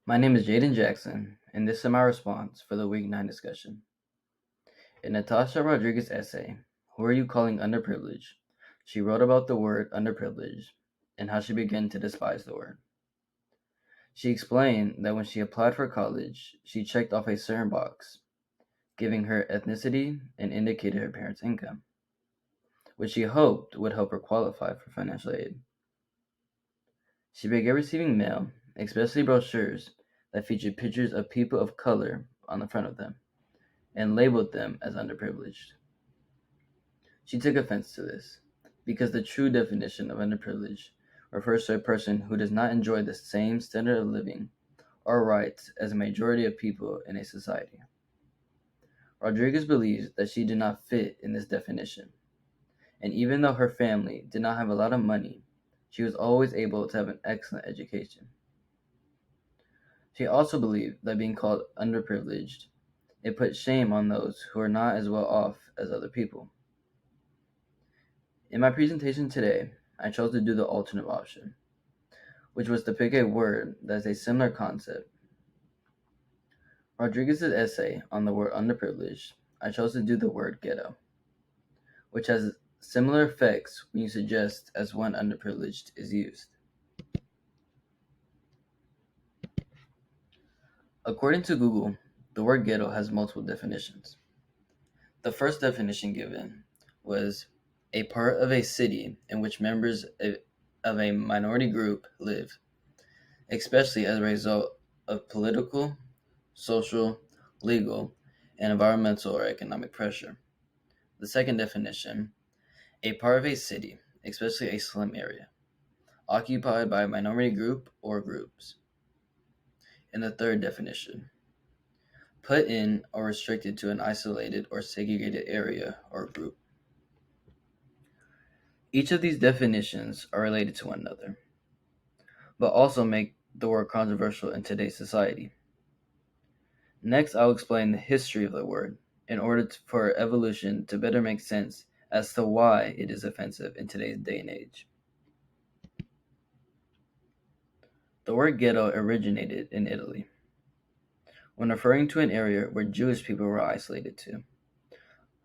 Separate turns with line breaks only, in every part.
My name is Jaden Jackson, and this is my response for the Week 9 discussion. In Natasha Rodriguez's essay, Who Are You Calling Underprivileged?, she wrote about the word underprivileged and how she began to despise the word. She explained that when she applied for college, she checked off a certain box, giving her ethnicity and indicated her parents' income, which she hoped would help her qualify for financial aid. She began receiving mail, especially brochures that featured pictures of people of color on the front of them, and labeled them as underprivileged. She took offense to this, because the true definition of underprivileged refers to a person who does not enjoy the same standard of living or rights as a majority of people in a society. Rodriguez believes that she did not fit in this definition, and even though her family did not have a lot of money, she was always able to have an excellent education. She also believed that being called underprivileged, it put shame on those who are not as well off as other people. In my presentation today, I chose to do the alternate option, which was to pick a word that is a similar concept. Rodriguez's essay on the word underprivileged, I chose to do the word ghetto, which has similar effects when you suggest as when underprivileged is used. According to Google, the word ghetto has multiple definitions. The first definition given was a part of a city in which members of a minority group live, especially as a result of political, social, legal, and environmental or economic pressure. The second definition, a part of a city, especially a slum area, occupied by a minority group or groups. And the third definition, put in or restricted to an isolated or segregated area or group. Each of these definitions are related to one another, but also make the word controversial in today's society. Next, I'll explain the history of the word in order for evolution to better make sense as to why it is offensive in today's day and age. The word ghetto originated in Italy, when referring to an area where Jewish people were isolated to.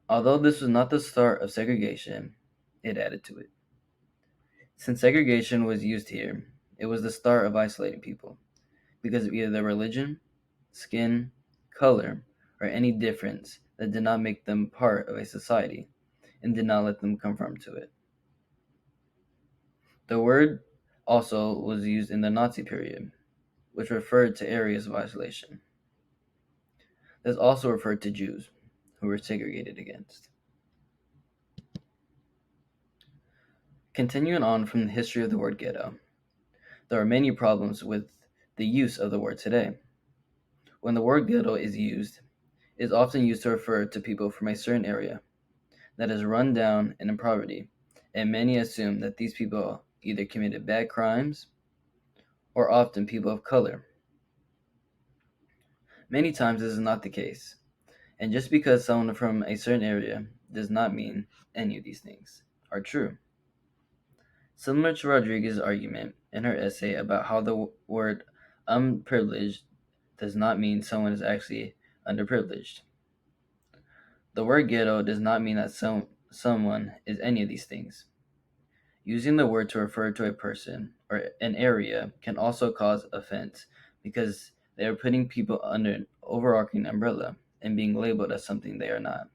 Although this was not the start of segregation, it added to it. Since segregation was used here, it was the start of isolating people because of either their religion, skin, color, or any difference that did not make them part of a society and did not let them conform to it. The word also was used in the Nazi period, which referred to areas of isolation. This also referred to Jews, who were segregated against. Continuing on from the history of the word ghetto, there are many problems with the use of the word today. When the word ghetto is used, it is often used to refer to people from a certain area that is run down and in poverty, and many assume that these people either committed bad crimes or often people of color. Many times this is not the case, and just because someone from a certain area does not mean any of these things are true. Similar to Rodriguez's argument in her essay about how the word unprivileged does not mean someone is actually underprivileged. The word ghetto does not mean that someone is any of these things. Using the word to refer to a person or an area can also cause offense because they are putting people under an overarching umbrella and being labeled as something they are not.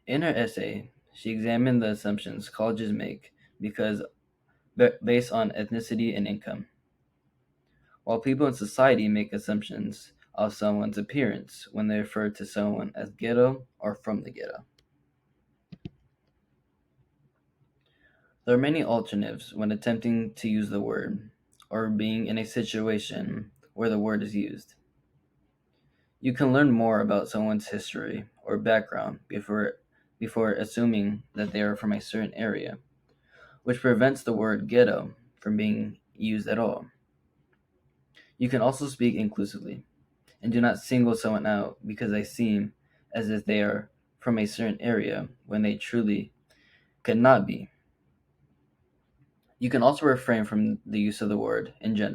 In her essay, she examined the assumptions colleges make based on ethnicity and income, while people in society make assumptions of someone's appearance when they refer to someone as ghetto or from the ghetto. There are many alternatives when attempting to use the word or being in a situation where the word is used. You can learn more about someone's history or background before assuming that they are from a certain area, which prevents the word ghetto from being used at all. You can also speak inclusively and do not single someone out because they seem as if they are from a certain area when they truly could not be. You can also refrain from the use of the word in general.